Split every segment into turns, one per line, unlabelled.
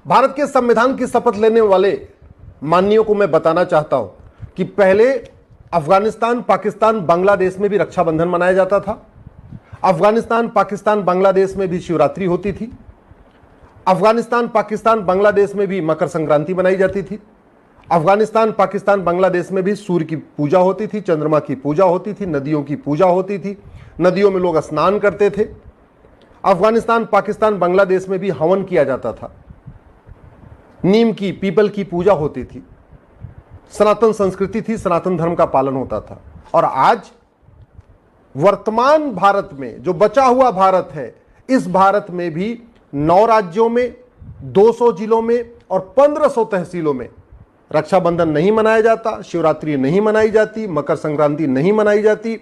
भारत के संविधान की शपथ लेने वाले माननीयों को मैं बताना चाहता हूं कि पहले अफगानिस्तान, पाकिस्तान, बांग्लादेश में भी रक्षाबंधन मनाया जाता था। अफगानिस्तान, पाकिस्तान, बांग्लादेश में भी शिवरात्रि होती थी। अफगानिस्तान, पाकिस्तान, बांग्लादेश में भी मकर संक्रांति मनाई जाती थी। अफगानिस्तान, पाकिस्तान, बांग्लादेश में भी सूर्य की पूजा होती थी, चंद्रमा की पूजा होती थी, नदियों की पूजा होती थी, नदियों में लोग स्नान करते थे। अफगानिस्तान, पाकिस्तान, बांग्लादेश में भी हवन किया जाता था, नीम की, पीपल की पूजा होती थी, सनातन संस्कृति थी, सनातन धर्म का पालन होता था। और आज वर्तमान भारत में जो बचा हुआ भारत है, इस भारत में भी 9 राज्यों में, 200 जिलों में और 1500 तहसीलों में रक्षाबंधन नहीं मनाया जाता, शिवरात्रि नहीं मनाई जाती, मकर संक्रांति नहीं मनाई जाती,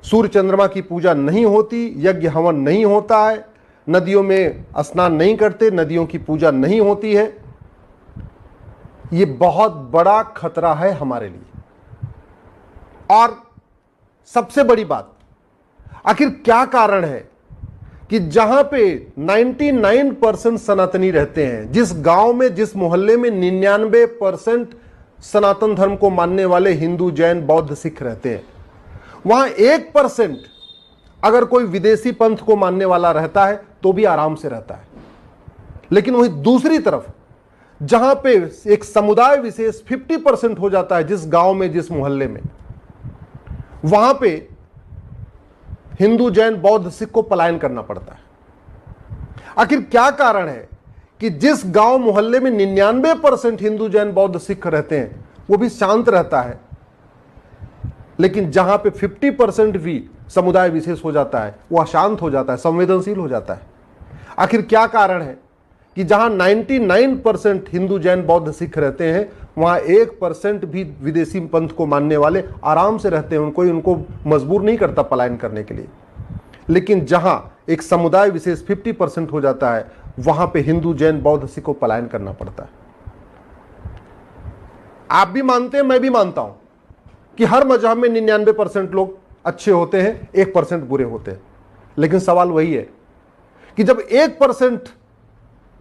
सूर्य चंद्रमा की पूजा नहीं होती, यज्ञ हवन नहीं होता है, नदियों में स्नान नहीं करते, नदियों की पूजा नहीं होती है। ये बहुत बड़ा खतरा है हमारे लिए। और सबसे बड़ी बात, आखिर क्या कारण है कि जहां पे 99% सनातनी रहते हैं, जिस गांव में, जिस मोहल्ले में 99% सनातन धर्म को मानने वाले हिंदू, जैन, बौद्ध, सिख रहते हैं, वहां 1% अगर कोई विदेशी पंथ को मानने वाला रहता है तो भी आराम से रहता है। लेकिन वहीं दूसरी तरफ जहां पे एक समुदाय विशेष 50% हो जाता है, जिस गांव में, जिस मोहल्ले में, वहां पे हिंदू, जैन, बौद्ध, सिख को पलायन करना पड़ता है। आखिर क्या कारण है कि जिस गांव मोहल्ले में 99% हिंदू, जैन, बौद्ध, सिख रहते हैं वो भी शांत रहता है, लेकिन जहां पे 50% भी समुदाय विशेष हो जाता है वो अशांत हो जाता है, संवेदनशील हो जाता है? आखिर क्या कारण है कि जहां 99% हिंदू, जैन, बौद्ध, सिख रहते हैं वहां 1% भी विदेशी पंथ को मानने वाले आराम से रहते हैं, उनको मजबूर नहीं करता पलायन करने के लिए। लेकिन जहां एक समुदाय विशेष 50% हो जाता है वहां पे हिंदू, जैन, बौद्ध, सिख को पलायन करना पड़ता है। आप भी मानते हैं, मैं भी मानता हूं कि हर मजहब में 99% लोग अच्छे होते हैं, 1% बुरे होते हैं। लेकिन सवाल वही है कि जब 1%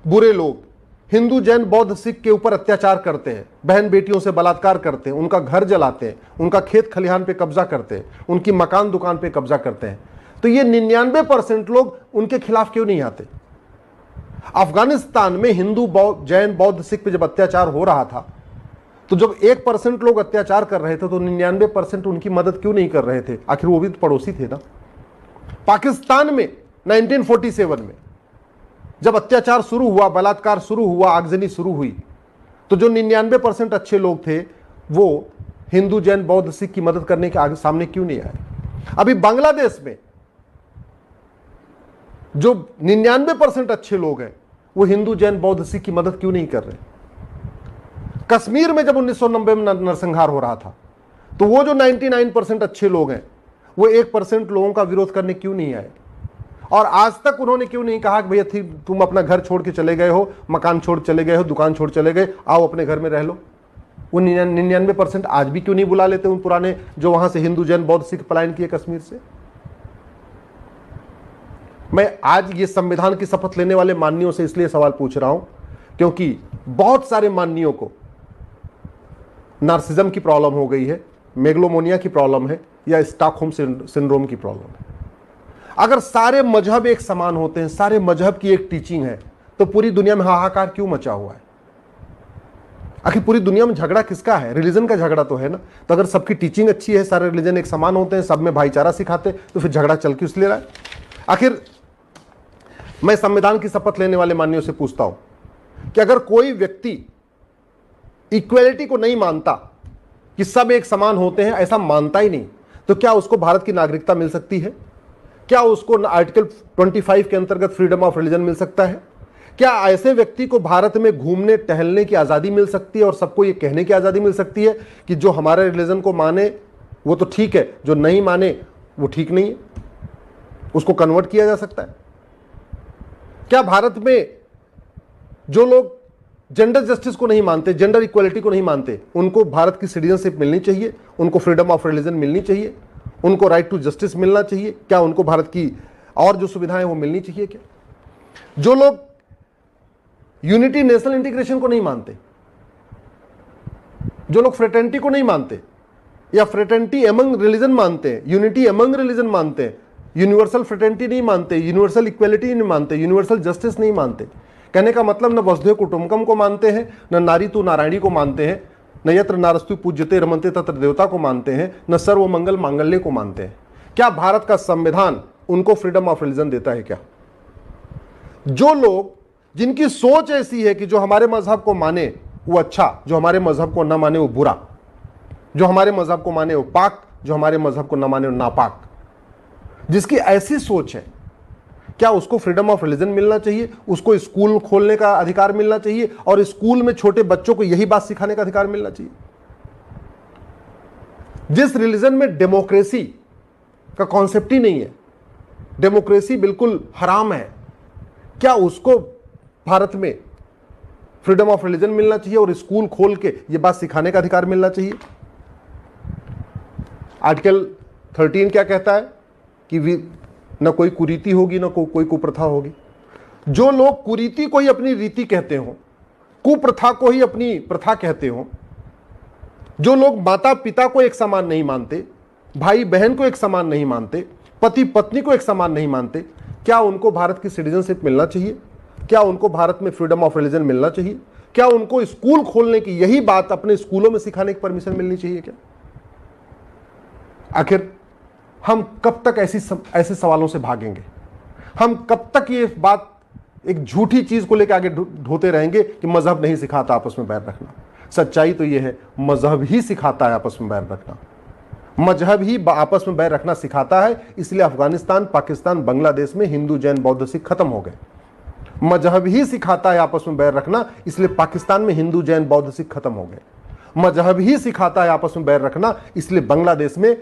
बुरे लोग हिंदू, जैन, बौद्ध, सिख के ऊपर अत्याचार करते हैं, बहन बेटियों से बलात्कार करते हैं, उनका घर जलाते हैं, उनका खेत खलिहान पे कब्जा करते हैं, उनकी मकान दुकान पे कब्जा करते हैं, तो ये 99% लोग उनके खिलाफ क्यों नहीं आते? अफगानिस्तान में हिंदू, जैन, बौद्ध, सिख पे जब अत्याचार हो रहा था तो जब 1% लोग अत्याचार कर रहे थे तो 99% उनकी मदद क्यों नहीं कर रहे थे? आखिर वो भी तो पड़ोसी थे ना। पाकिस्तान में 1947 में जब अत्याचार शुरू हुआ, बलात्कार शुरू हुआ, आगजनी शुरू हुई, तो जो 99% अच्छे लोग थे वो हिंदू, जैन, बौद्ध, सिख की मदद करने के आगे सामने क्यों नहीं आए? अभी बांग्लादेश में जो 99% अच्छे लोग हैं वो हिंदू, जैन, बौद्ध, सिख की मदद क्यों नहीं कर रहे? कश्मीर में जब 1990 में नरसंहार हो रहा था तो वो जो 99% अच्छे लोग हैं वो 1% लोगों का विरोध करने क्यों नहीं आए? और आज तक उन्होंने क्यों नहीं कहा कि भैया तुम अपना घर छोड़ के चले गए हो, मकान छोड़ चले गए हो, दुकान छोड़ चले गए, आओ अपने घर में रह लो? वो 99% आज भी क्यों नहीं बुला लेते उन पुराने जो वहां से हिंदू, जैन, बौद्ध, सिख पलायन किए कश्मीर से? मैं आज ये संविधान की शपथ लेने वाले माननीयों से इसलिए सवाल पूछ रहा हूं क्योंकि बहुत सारे माननीयों को नार्सिज्म की प्रॉब्लम हो गई है, मेगलोमोनिया की प्रॉब्लम है या स्टॉकहोम सिंड्रोम की प्रॉब्लम है। अगर सारे मजहब एक समान होते हैं, सारे मजहब की एक टीचिंग है, तो पूरी दुनिया में हाहाकार क्यों मचा हुआ है? आखिर पूरी दुनिया में झगड़ा किसका है? रिलीजन का झगड़ा तो है ना। तो अगर सबकी टीचिंग अच्छी है, सारे रिलीजन एक समान होते हैं, सब में भाईचारा सिखाते, तो फिर झगड़ा चल क्यों इसलिए रहा है? आखिर मैं संविधान की शपथ लेने वाले माननीयों से पूछता हूं कि अगर कोई व्यक्ति इक्वेलिटी को नहीं मानता कि सब एक समान होते हैं, ऐसा मानता ही नहीं, तो क्या उसको भारत की नागरिकता मिल सकती है? क्या उसको आर्टिकल 25 के अंतर्गत फ्रीडम ऑफ रिलीजन मिल सकता है? क्या ऐसे व्यक्ति को भारत में घूमने टहलने की आज़ादी मिल सकती है और सबको ये कहने की आज़ादी मिल सकती है कि जो हमारे रिलीजन को माने वो तो ठीक है, जो नहीं माने वो ठीक नहीं है, उसको कन्वर्ट किया जा सकता है? क्या भारत में जो लोग जेंडर जस्टिस को नहीं मानते, जेंडर इक्वलिटी को नहीं मानते, उनको भारत की सिटीजनशिप मिलनी चाहिए, उनको फ्रीडम ऑफ रिलीजन मिलनी चाहिए, उनको राइट टू जस्टिस मिलना चाहिए? क्या उनको भारत की और जो सुविधाएं वो मिलनी चाहिए? क्या जो लोग यूनिटी नेशनल इंटीग्रेशन को नहीं मानते, जो लोग फ्रेटर्निटी को नहीं मानते या फ्रेटर्निटी एमंग रिलीजन मानते हैं, यूनिटी एमंग रिलीजन मानते हैं, यूनिवर्सल फ्रेटर्निटी नहीं मानते, यूनिवर्सल इक्वेलिटी नहीं मानते, यूनिवर्सल जस्टिस नहीं मानते। कहने का मतलब न वसुधैव कुटुंबकम को मानते हैं, न नारी तू नारायणी को मानते हैं, न यत्र नारस्तु पूज्यते रमन्ते तत्र देवता को मानते हैं, न सर्वमंगल मांगल्य को मानते हैं। क्या भारत का संविधान उनको फ्रीडम ऑफ रिलीजन देता है क्या? जो लोग, जिनकी सोच ऐसी है कि जो हमारे मजहब को माने वो अच्छा, जो हमारे मजहब को न माने वो बुरा, जो हमारे मजहब को माने वो पाक, जो हमारे मजहब को न माने वो नापाक, जिसकी ऐसी सोच है, क्या उसको फ्रीडम ऑफ रिलीजन मिलना चाहिए? उसको स्कूल खोलने का अधिकार मिलना चाहिए और स्कूल में छोटे बच्चों को यही बात सिखाने का अधिकार मिलना चाहिए? जिस रिलीजन में डेमोक्रेसी का कॉन्सेप्ट ही नहीं है, डेमोक्रेसी बिल्कुल हराम है, क्या उसको भारत में फ्रीडम ऑफ रिलीजन मिलना चाहिए और स्कूल खोल के यह बात सिखाने का अधिकार मिलना चाहिए? आर्टिकल 13 क्या कहता है कि न कोई कुरीति होगी, न कोई कुप्रथा होगी। जो लोग कुरीति को ही अपनी रीति कहते हो, कुप्रथा को ही अपनी प्रथा कहते हो, जो लोग माता पिता को एक समान नहीं मानते, भाई बहन को एक समान नहीं मानते, पति पत्नी को एक समान नहीं मानते, क्या उनको भारत की सिटीजनशिप मिलना चाहिए? क्या उनको भारत में फ्रीडम ऑफ रिलीजन मिलना चाहिए? क्या उनको स्कूल खोलने की यही बात अपने स्कूलों में सिखाने की परमिशन मिलनी चाहिए क्या? आखिर हम कब तक ऐसे सवालों से भागेंगे? हम कब तक ये बात एक झूठी चीज को लेकर आगे ढोते रहेंगे कि मजहब नहीं सिखाता आपस में बैर रखना? सच्चाई तो ये है, मजहब ही सिखाता है आपस में बैर रखना। मजहब ही आपस में बैर रखना सिखाता है, इसलिए अफगानिस्तान, पाकिस्तान, बांग्लादेश में हिंदू, जैन, बौद्ध, सिख खत्म हो गए। मजहब ही सिखाता है आपस में बैर रखना, इसलिए पाकिस्तान में हिंदू, जैन, बौद्ध, सिख खत्म हो गए। मजहब ही सिखाता है आपस में बैर रखना, इसलिए बांग्लादेश में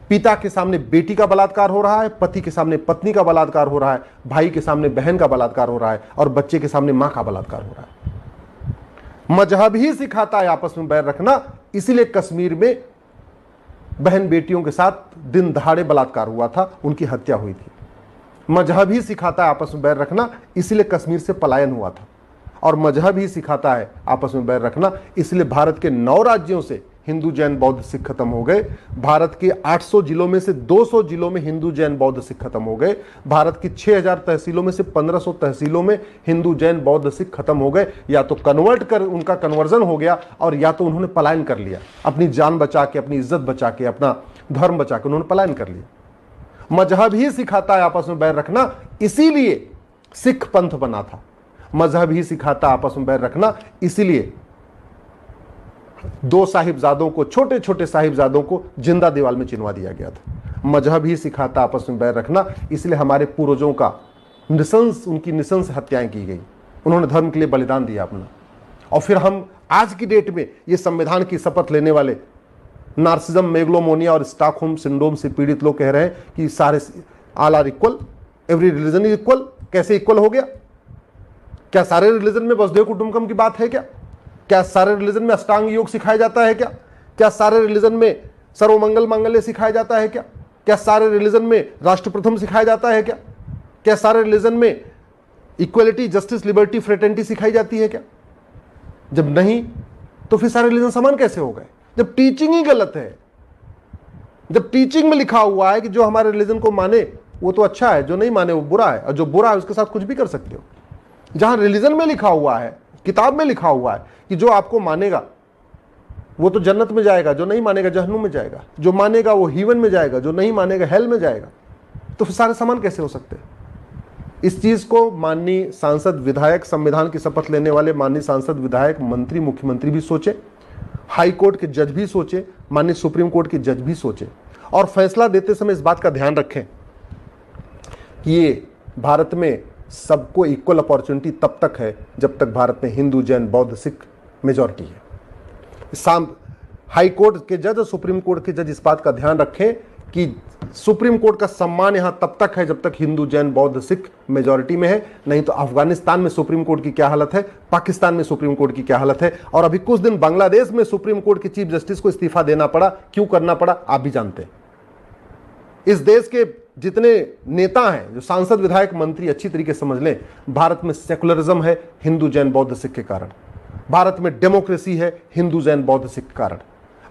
पिता के सामने बेटी का बलात्कार हो रहा है, पति के सामने पत्नी का बलात्कार हो रहा है, भाई के सामने बहन का बलात्कार हो रहा है और बच्चे के सामने मां का बलात्कार हो रहा है। मजहब ही सिखाता है आपस में बैर रखना, इसीलिए कश्मीर में बहन बेटियों के साथ दिन दहाड़े बलात्कार हुआ था, उनकी हत्या हुई थी। मजहब ही सिखाता है आपस में बैर रखना, इसलिए कश्मीर से पलायन हुआ था। और मजहब ही सिखाता है आपस में बैर रखना, इसलिए भारत के 9 राज्यों से हिंदू, जैन, बौद्ध, सिख खत्म हो गए। भारत के 800 जिलों में से 200 जिलों में हिंदू, जैन, बौद्ध, सिख खत्म हो गए। भारत की 6000 तहसीलों में से 1500 तहसीलों में हिंदू, जैन, बौद्ध, सिख खत्म हो गए। या तो कन्वर्ट कर उनका कन्वर्जन हो गया और या तो उन्होंने पलायन कर लिया, अपनी जान बचा के, अपनी इज्जत बचा के, अपना धर्म बचा के उन्होंने पलायन कर लिया। मजहब ही सिखाता है आपस में बैर रखना, इसीलिए सिख पंथ बना था। मजहब ही सिखाता आपस में बैर रखना, इसीलिए 2 साहिबजादों को, छोटे छोटे साहिबजादों को जिंदा दीवार में चिनवा दिया गया था। मजहब ही सिखाता आपस में बैर रखना, इसलिए हमारे पूर्वजों का उनकी निशंस हत्याएं की गई। उन्होंने धर्म के लिए बलिदान दिया अपना। और फिर हम आज की डेट में ये संविधान की शपथ लेने वाले नार्सिज्म, मेगलोमोनिया और स्टॉकहोम सिंड्रोम से पीड़ित लोग कह रहे हैं कि सारे all are equal, every religion is equal. कैसे इक्वल हो गया? क्या सारे रिलीजन में वसुधैव कुटुंबकम की बात है क्या? क्या सारे रिलीजन में अष्टांग योग सिखाया जाता है क्या? क्या सारे रिलीजन में सर्वमंगल मांगल्य सिखाया जाता है क्या? क्या सारे रिलीजन में राष्ट्र प्रथम सिखाया जाता है क्या? क्या सारे रिलीजन में इक्वलिटी, जस्टिस, लिबर्टी, फ्रेटर्निटी सिखाई जाती है क्या? जब नहीं तो फिर सारे रिलीजन समान कैसे हो गए? जब टीचिंग ही गलत है, जब टीचिंग में लिखा हुआ है कि जो हमारे रिलीजन को माने वो तो अच्छा है, जो नहीं माने वो बुरा है, और जो बुरा है उसके साथ कुछ भी कर सकते हो। जहां रिलीजन में लिखा हुआ है, किताब में लिखा हुआ है कि जो आपको मानेगा वो तो जन्नत में जाएगा, जो नहीं मानेगा जहन्नुम में जाएगा, जो मानेगा वो हीवन में जाएगा, जो नहीं मानेगा हेल में जाएगा, तो फिर सारे समान कैसे हो सकते हैं? इस चीज को माननीय सांसद, विधायक, संविधान की शपथ लेने वाले माननीय सांसद, विधायक, मंत्री, मुख्यमंत्री भी सोचे, हाई कोर्ट के जज भी सोचे, माननीय सुप्रीम कोर्ट के जज भी सोचे, और फैसला देते समय इस बात का ध्यान रखें कि ये भारत में सबको इक्वल अपॉर्चुनिटी तब तक है जब तक भारत में हिंदू, जैन, बौद्ध, सिख मेजॉरिटी है। हाई कोर्ट के जज और सुप्रीम कोर्ट के जज इस बात का ध्यान रखें कि सुप्रीम कोर्ट का सम्मान यहां तब तक है जब तक हिंदू, जैन, बौद्ध, सिख मेजॉरिटी में है। नहीं तो अफगानिस्तान में सुप्रीम कोर्ट की क्या हालत है, पाकिस्तान में सुप्रीम कोर्ट की क्या हालत है, और अभी कुछ दिन बांग्लादेश में सुप्रीम कोर्ट के चीफ जस्टिस को इस्तीफा देना पड़ा। क्यों करना पड़ा आप भी जानते हैं। इस देश के जितने नेता हैं, जो सांसद विधायक मंत्री अच्छी तरीके से समझ लें, भारत में सेकुलरिज्म है हिंदू जैन बौद्ध सिख के कारण। भारत में डेमोक्रेसी है हिंदू जैन बौद्ध सिख के कारण।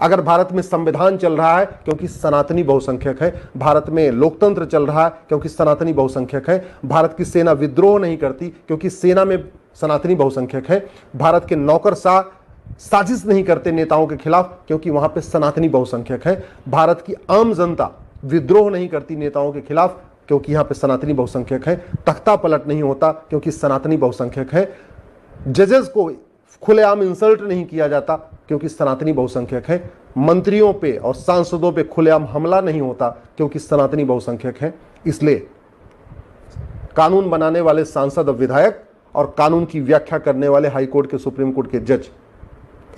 अगर भारत में संविधान चल रहा है क्योंकि सनातनी बहुसंख्यक है, भारत में लोकतंत्र चल रहा है क्योंकि सनातनी बहुसंख्यक है, भारत की सेना विद्रोह नहीं करती क्योंकि सेना में सनातनी बहुसंख्यक है, भारत के नौकरशाह साजिश नहीं करते नेताओं के खिलाफ क्योंकि वहां पे सनातनी बहुसंख्यक है, भारत की आम जनता विद्रोह नहीं करती नेताओं के खिलाफ क्योंकि यहां पे सनातनी बहुसंख्यक है, तख्ता पलट नहीं होता क्योंकि सनातनी बहुसंख्यक है, जजेस को खुलेआम इंसल्ट नहीं किया जाता क्योंकि सनातनी बहुसंख्यक है, मंत्रियों पे और सांसदों पे खुलेआम हमला नहीं होता क्योंकि सनातनी बहुसंख्यक है। इसलिए कानून बनाने वाले सांसद और विधायक और कानून की व्याख्या करने वाले हाई कोर्ट के, सुप्रीम कोर्ट के जज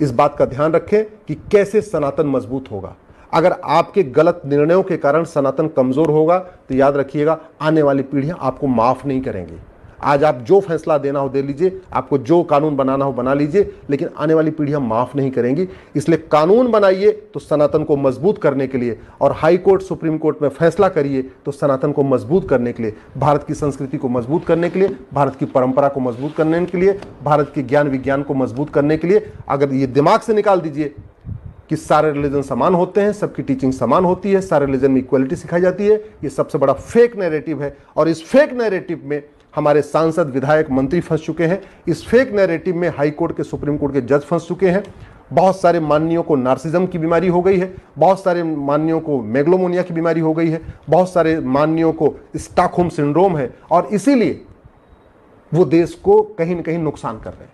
इस बात का ध्यान रखें कि कैसे सनातन मजबूत होगा। अगर आपके गलत निर्णयों के कारण सनातन कमजोर होगा तो याद रखिएगा आने वाली पीढ़ियां आपको माफ नहीं करेंगी। आज आप जो फैसला देना हो दे लीजिए, आपको जो कानून बनाना हो बना लीजिए, लेकिन आने वाली पीढ़ियां माफ नहीं करेंगी। इसलिए कानून बनाइए तो सनातन को मजबूत करने के लिए, और हाई कोर्ट सुप्रीम कोर्ट में फैसला करिए तो सनातन को मजबूत करने के लिए, भारत की संस्कृति को मजबूत करने के लिए, भारत की परंपरा को मजबूत करने के लिए, भारत के ज्ञान विज्ञान को मजबूत करने के लिए। अगर ये दिमाग से निकाल दीजिए कि सारे रिलीजन समान होते हैं, सबकी टीचिंग समान होती है, सारे रिलीजन में इक्वलिटी सिखाई जाती है, ये सबसे बड़ा फेक नैरेटिव है। और इस फेक नैरेटिव में हमारे सांसद विधायक मंत्री फंस चुके हैं। इस फेक नैरेटिव में हाई कोर्ट के, सुप्रीम कोर्ट के जज फंस चुके हैं। बहुत सारे माननीयों को नार्सिज्म की बीमारी हो गई है, बहुत सारे माननीयों को मेगलोमोनिया की बीमारी हो गई है, बहुत सारे माननीयों को स्टॉकहोम सिंड्रोम है, और इसीलिए वो देश को कहीं न कहीं नुकसान कर रहे हैं।